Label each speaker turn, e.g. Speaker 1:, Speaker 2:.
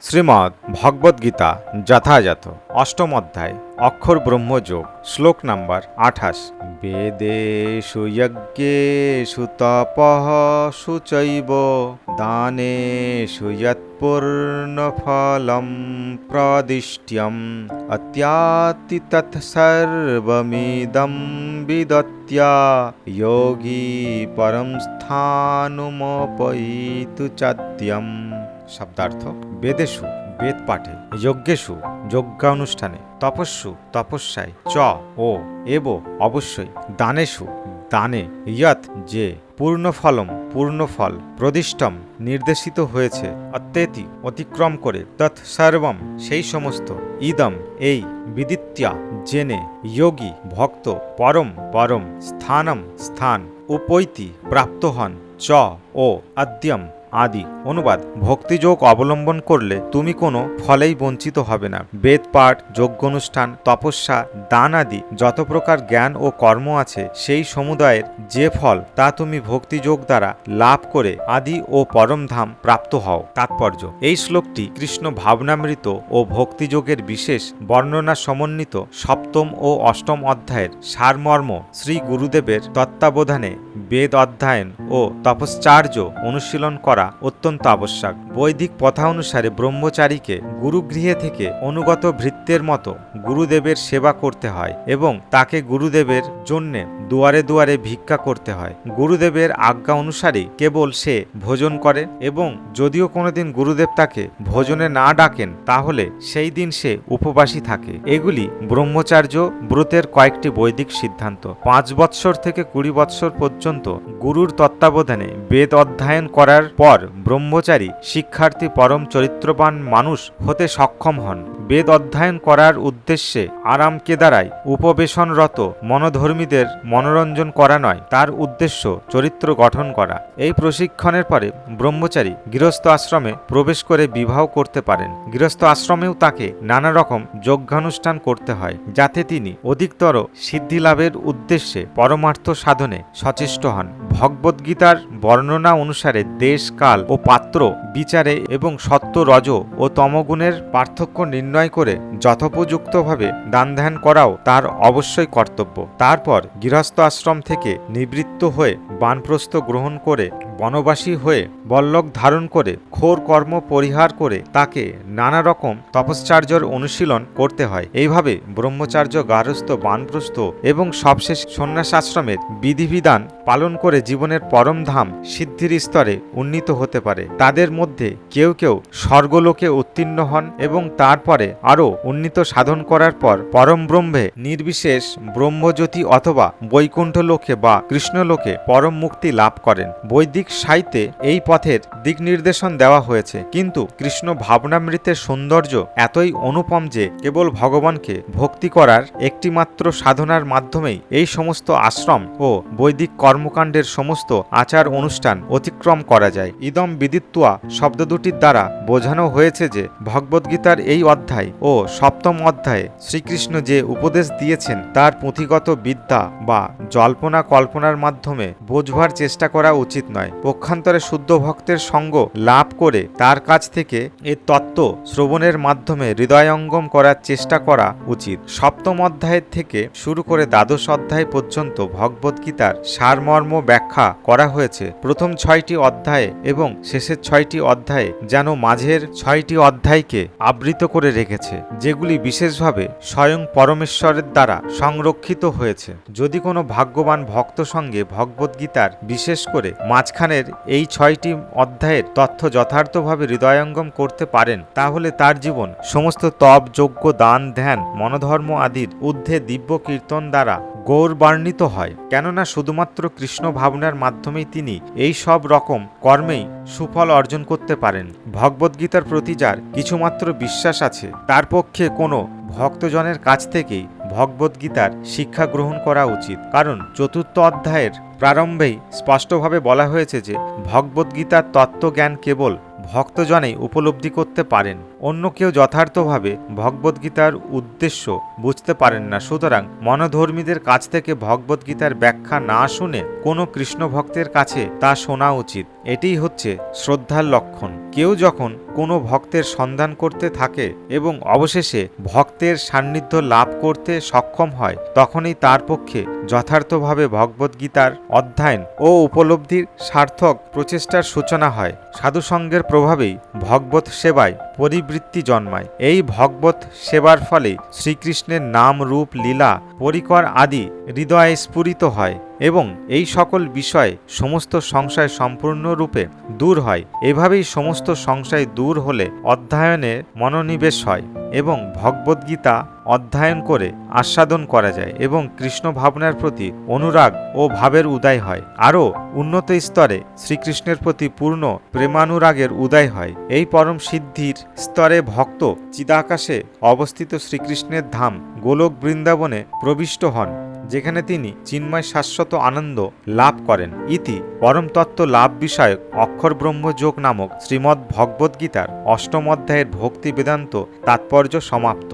Speaker 1: শ্রীমদ্ ভগবদ্গীতা যথাযথ অষ্টম অধ্যায় অক্ষর ব্রহ্মযোগ শ্লোক নাম্বার 28। বেদেষু যজ্ঞেষু তপঃসু চৈব দানেষু যৎপূর্ণফলম প্রদিষ্ট্যম অত্যাতি তৎসর্বমিদং বিদত্য়া যোগী পরম স্থানুমপৈতু চাদ্যম। শব্দার্থ: বেদেষু বেদ পাঠে, যজ্ঞেষু যজ্ঞানুষ্ঠানে, তপস্যু তপস্যায়, চ ও এব অবশ্যই, দানেষু দানে, ইয়ৎ যে, পূর্ণফলম পূর্ণফল, প্রদিষ্টম নির্দেশিত হয়েছে, অত্যেতি অতিক্রম করে, তৎসর্বম সেই সমস্ত, ইদম এই, বিদিত্যা জেনে, যোগী ভক্ত, পরম পরম, স্থানম স্থান, উপৈতি প্রাপ্ত হন, চ ও আদ্যম আদি। অনুবাদ: ভক্তিযোগ অবলম্বন করলে তুমি কোনো ফলেই বঞ্চিত হবে না। বেদ পাঠ, যজ্ঞানুষ্ঠান, তপস্যা, দান আদি যত প্রকার জ্ঞান ও কর্ম আছে, সেই সমুদায়ের যে ফল, তা তুমি ভক্তিযোগ দ্বারা লাভ করে আদি ও পরমধাম প্রাপ্ত হও। তাৎপর্য: এই শ্লোকটি কৃষ্ণ ভাবনামৃত ও ভক্তিযোগের বিশেষ বর্ণনা সমন্বিত সপ্তম ও অষ্টম অধ্যায়ের সারমর্ম শ্রী গুরুদেবের তত্ত্বাবধানে বেদ অধ্যয়ন ও তপশ্চার্য অনুশীলন করা অত্যন্ত আবশ্যক। বৈদিক প্রথা অনুসারে ব্রহ্মচারীকে গুরুগৃহে থেকে অনুগত ভৃত্যের মতো গুরুদেবের সেবা করতে হয় এবং তাকে গুরুদেবের জন্যে দুয়ারে দুয়ারে ভিক্ষা করতে হয়। গুরুদেবের আজ্ঞা অনুসারেই কেবল সে ভোজন করে এবং যদিও কোনোদিন গুরুদেব তাকে ভোজনে না ডাকেন, তাহলে সেই দিন সে উপবাসী থাকে। এগুলি ব্রহ্মচার্য ব্রতের কয়েকটি বৈদিক সিদ্ধান্ত। 5 বৎসর থেকে 20 বৎসর পর্যন্ত গুরুর তত্ত্বাবধানে বেদ অধ্যয়ন করার পর ব্রহ্মচারী শিক্ষার্থী পরম চরিত্রবান মানুষ হতে সক্ষম হন। বেদ অধ্যয়ন করার উদ্দেশ্যে আরাম কেদারায় উপবেশনরত মনোধর্মীদের মনোরঞ্জন করা নয়, তার উদ্দেশ্য চরিত্র গঠন করা। এই প্রশিক্ষণের পরে ব্রহ্মচারী গৃহস্থ আশ্রমে প্রবেশ করে বিবাহ করতে পারেন। গৃহস্থ আশ্রমেও তাকে নানা রকম যজ্ঞানুষ্ঠান করতে হয়, যাতে তিনি অধিকতর সিদ্ধি লাভের উদ্দেশ্যে পরমার্থ সাধনে সচেষ্ট হন। ভগবদ্গীতার বর্ণনা অনুসারে দেশ, কাল ও পাত্র বিচারে এবং সত্য, রজ ও তমগুণের পার্থক্য নির্ণয় করে যথোপযুক্তভাবে দান ধ্যান করাও তার অবশ্যই কর্তব্য। তারপর গৃহস্থ আশ্রম থেকে নিবৃত্ত হয়ে বানপ্রস্থ গ্রহণ করে বনবাসী হয়ে বল্লক ধারণ করে ঘোর কর্ম পরিহার করে তাকে নানা রকম তপশ্চার্যর অনুশীলন করতে হয়। এইভাবে ব্রহ্মচার্য, গার্হস্থ, বানপ্রস্থ এবং সবশেষ সন্ন্যাসাশ্রমের বিধিবিধান পালন করে জীবনের পরম ধাম সিদ্ধির স্তরে উন্নীত হতে পারে। তাদের মধ্যে কেউ কেউ স্বর্গলোকে উত্তীর্ণ হন এবং তারপরে আরও উন্নীত সাধন করার পর পরম ব্রহ্মে নির্বিশেষ ব্রহ্মজ্যোতি অথবা বৈকুণ্ঠ লোকে বা কৃষ্ণলোকে পরম মুক্তি লাভ করেন। বৈদিক সাহিত্যে এই পথের দিক নির্দেশন দেওয়া হয়েছে, কিন্তু কৃষ্ণ ভাবনামৃতের সৌন্দর্য এতই অনুপম যে কেবল ভগবানকে ভক্তি করার একটিমাত্র সাধনার মাধ্যমেই এই সমস্ত আশ্রম ও বৈদিক কর্মকাণ্ডের সমস্ত আচার অনুষ্ঠান অতিক্রম করা যায়। ইদম বিদিত্বা শব্দ দুটির দ্বারা বোঝানো হয়েছে যে ভগবদ্গীতার এই অধ্যায় ও সপ্তম অধ্যায়ে শ্রীকৃষ্ণ যে উপদেশ দিয়েছেন তার পুঁথিগত বিদ্যা বা জল্পনা কল্পনার মাধ্যমে বোঝবার চেষ্টা করা উচিত নয়। পক্ষান্তরে শুদ্ধ ভক্তের সঙ্গ লাভ করে তার কাছ থেকে এ তত্ত্ব শ্রবণের মাধ্যমে হৃদয়ঙ্গম করার চেষ্টা করা উচিত। সপ্তম অধ্যায়ের থেকে শুরু করে দ্বাদশ অধ্যায় পর্যন্ত ভগবদ্গীতার সারমর্ম ব্যাখ্যা করা হয়েছে। প্রথম 6টি অধ্যায়ে এবং শেষের 6টি অধ্যায়ে যেন মাঝের 6টি অধ্যায়কে আবৃত করে রেখেছে, যেগুলি বিশেষভাবে স্বয়ং পরমেশ্বরের দ্বারা সংরক্ষিত হয়েছে। যদি কোনো ভাগ্যবান ভক্ত সঙ্গে ভগবদ্গীতার বিশেষ করে মাঝখানের এই 6টি অধ্যায়ের তথ্য যথার্থভাবে হৃদয়ঙ্গম করতে পারেন, তাহলে তার জীবন সমস্ত তপ, যজ্ঞ, দান, ধ্যান, মনোধর্ম আদির ঊর্ধ্বে দিব্য কীর্তন দ্বারা গৌরবান্বিত হয়। কেননা শুধুমাত্র কৃষ্ণ ভাবনার মাধ্যমেই তিনি এই সব রকম কর্মেই সুফল অর্জন করতে পারেন। ভগবদ্গীতার প্রতি যার কিছুমাত্র বিশ্বাস আছে, তার পক্ষে কোনো ভক্তজনের কাছ থেকেই ভগবদ্গীতার শিক্ষা গ্রহণ করা উচিত। কারণ চতুর্থ অধ্যায়ের প্রারম্ভেই স্পষ্টভাবে বলা হয়েছে যে ভগবদ্গীতার তত্ত্বজ্ঞান কেবল ভক্তজনেই উপলব্ধি করতে পারেন, অন্য কেউ যথার্থভাবে ভগবদ্গীতার উদ্দেশ্য বুঝতে পারেন না। সুতরাং মনোধর্মীদের কাছ থেকে ভগবদ্গীতার ব্যাখ্যা না শুনে কোনো কৃষ্ণ ভক্তের কাছে তা শোনা উচিত। এটিই হচ্ছে শ্রদ্ধার লক্ষণ। কেউ যখন কোনো ভক্তের সন্ধান করতে থাকে এবং অবশেষে ভক্তের সান্নিধ্য লাভ করতে সক্ষম হয়, তখনই তার পক্ষে যথার্থভাবে ভগবদ্গীতার অধ্যয়ন ও উপলব্ধির সার্থক প্রচেষ্টার সূচনা হয়। সাধুসঙ্গের প্রভাবেই ভগবত সেবায় পরিবৃত্তি জন্মায়। এই ভগবত সেবার ফলে শ্রীকৃষ্ণের নাম, রূপ, লীলা, পরিকর আদি হৃদয়ে স্ফুরিত হয় এবং এই সকল বিষয় সমস্ত সংশয় সম্পূর্ণরূপে দূর হয়। এভাবেই সমস্ত সংশয় দূর হলে অধ্যয়নে মনোনিবেশ হয় এবং ভগবদ্গীতা অধ্যয়ন করে আস্বাদন করা যায় এবং কৃষ্ণ ভাবনার প্রতি অনুরাগ ও ভাবের উদয় হয়। আরও উন্নত স্তরে শ্রীকৃষ্ণের প্রতি পূর্ণ প্রেমানুরাগের উদয় হয়। এই পরম সিদ্ধির স্তরে ভক্ত চিদাকাশে অবস্থিত শ্রীকৃষ্ণের ধাম গোলক বৃন্দাবনে প্রবিষ্ট হন, যেখানে তিনি চিন্ময় শাশ্বত আনন্দ লাভ করেন। ইতি পরম তত্ত্ব লাভ বিষয়ক অক্ষর ব্রহ্মযোগ নামক শ্রীমদ্ ভগবদ্গীতার অষ্টম অধ্যায়ের ভক্তি বেদান্ত তাৎপর্য সমাপ্ত।